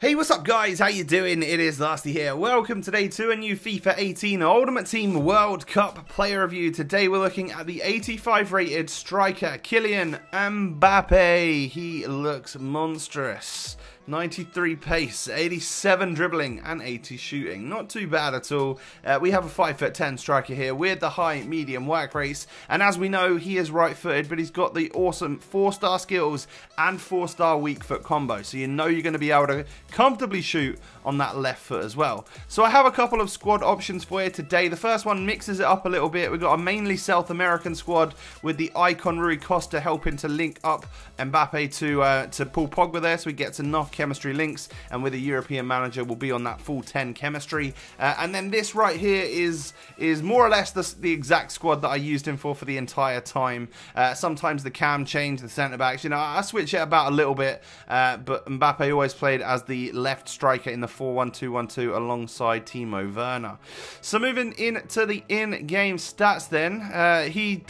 Hey, what's up guys? How you doing? It is Lasty here. Welcome today to a new FIFA 18 Ultimate Team World Cup player review. Today we're looking at the 85 rated striker, Kylian Mbappe. He looks monstrous. 93 pace, 87 dribbling and 80 shooting. Not too bad at all. We have a 5'10" striker here with the high medium work rates, and as we know, he is right footed, but he's got the awesome 4-star skills and 4-star weak foot combo, so you know you're going to be able to comfortably shoot on that left foot as well. So I have a couple of squad options for you today. The first one mixes it up a little bit. We've got a mainly South American squad with the icon Rui Costa helping to link up Mbappe to Paul Pogba there, so he gets enough chemistry links, and with a European manager we'll be on that full 10 chemistry. And then this right here is more or less the exact squad that I used him for the entire time. Sometimes the cam change, the centre backs, you know, I switch it about a little bit, but Mbappe always played as the left striker in the 4-1-2-1-2 alongside Timo Werner. So moving into the in-game stats then, he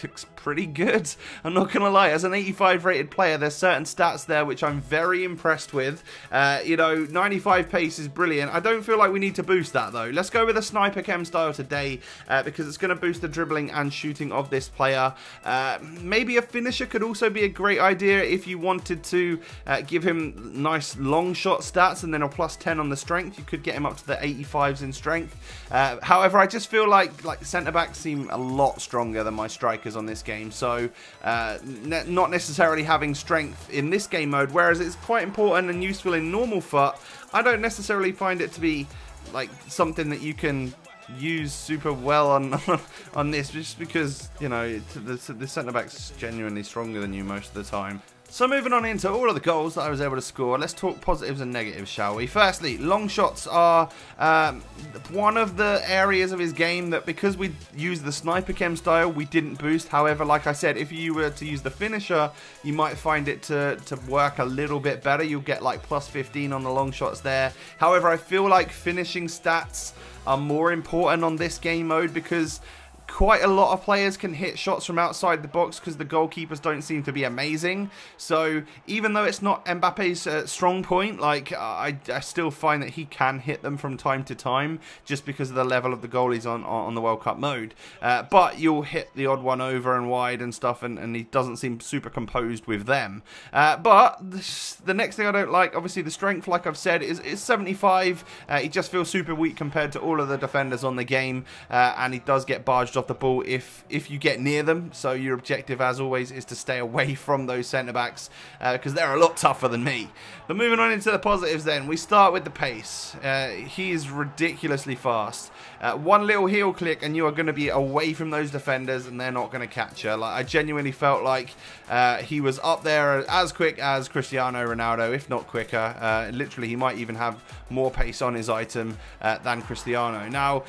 looks pretty good. I'm not gonna lie, as an 85 rated player, there's certain stats there which I'm very impressed with. You know, 95 pace is brilliant. I don't feel like we need to boost that though. Let's go with a sniper chem style today, because it's gonna boost the dribbling and shooting of this player. Maybe a finisher could also be a great idea if you wanted to give him nice long shot stats and then a +10 on the strength. You could get him up to the 85s in strength. However, I just feel like centre backs seem a lot stronger than my strikers on this game, so not necessarily having strength in this game mode, whereas it's quite important and useful in normal FUT. I don't necessarily find it to be like something that you can use super well on this, just because, you know, the centre back's genuinely stronger than you most of the time. So moving on into all of the goals that I was able to score, let's talk positives and negatives, shall we? Firstly, long shots are one of the areas of his game that, because we used the sniper chem style, we didn't boost. However, like I said, if you were to use the finisher, you might find it to work a little bit better. You'll get like +15 on the long shots there. However, I feel like finishing stats are more important on this game mode, because quite a lot of players can hit shots from outside the box because the goalkeepers don't seem to be amazing. So even though it's not Mbappe's strong point, like I still find that he can hit them from time to time, just because of the level of the goalies on the World Cup mode. But you'll hit the odd one over and wide and stuff, and he doesn't seem super composed with them. But the next thing I don't like, obviously the strength, like I've said, is 75. He just feels super weak compared to all of the defenders on the game, and he does get barged off the ball if you get near them. So your objective, as always, is to stay away from those centre backs, because they're a lot tougher than me. But moving on into the positives then, we start with the pace. He is ridiculously fast. One little heel click and you are going to be away from those defenders and they're not going to catch you. Like, I genuinely felt like he was up there as quick as Cristiano Ronaldo, if not quicker. Literally, he might even have more pace on his item than Cristiano. Now,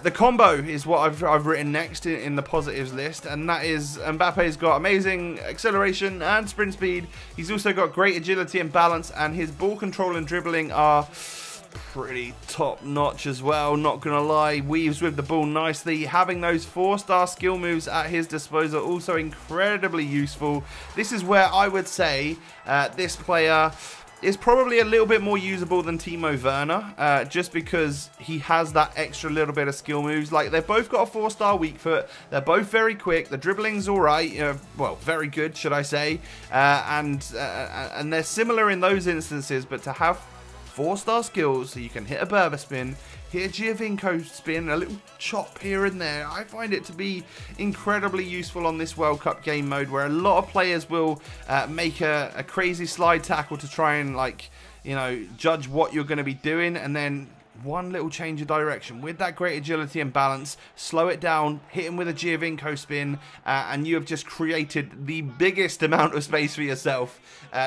the combo is what I've written next in the positives list, and that is Mbappe's got amazing acceleration and sprint speed. He's also got great agility and balance, and his ball control and dribbling are pretty top notch as well, not gonna lie. Weaves with the ball nicely. Having those 4-star skill moves at his disposal also incredibly useful. This is where I would say this player is probably a little bit more usable than Timo Werner, just because he has that extra little bit of skill moves. Like, they've both got a 4-star weak foot, they're both very quick, the dribbling's alright, well, very good, should I say, and they're similar in those instances, but to have 4-star skills, so you can hit a Berber spin, hit a Giovinco spin, a little chop here and there, I find it to be incredibly useful on this World Cup game mode, where a lot of players will make a crazy slide tackle to try and, like, you know, judge what you're going to be doing, and then one little change of direction with that great agility and balance, slow it down, hit him with a Giovinco spin, and you have just created the biggest amount of space for yourself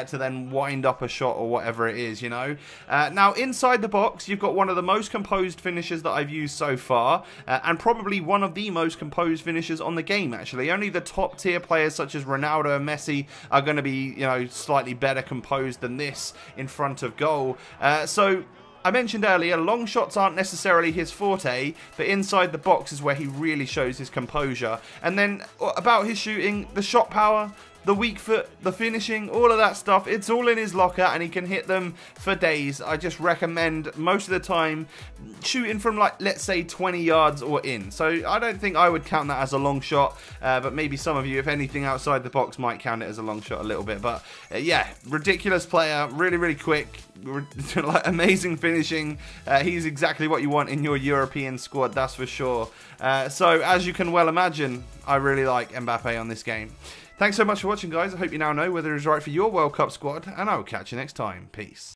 to then wind up a shot or whatever it is, you know. Now, inside the box, you've got one of the most composed finishers that I've used so far, and probably one of the most composed finishers on the game, actually. Only the top tier players such as Ronaldo and Messi are going to be, you know, slightly better composed than this in front of goal. So I mentioned earlier, long shots aren't necessarily his forte, but inside the box is where he really shows his composure. And then about his shooting, the shot power, the weak foot, the finishing, all of that stuff, it's all in his locker and he can hit them for days. I just recommend most of the time shooting from, like, let's say 20 yards or in. So I don't think I would count that as a long shot, but maybe some of you, if anything outside the box, might count it as a long shot a little bit. But yeah, ridiculous player, really, really quick, like, amazing finishing. He's exactly what you want in your European squad, that's for sure. So as you can well imagine, I really like Mbappe on this game. Thanks so much for watching, guys. I hope you now know whether it's right for your World Cup squad, and I will catch you next time. Peace.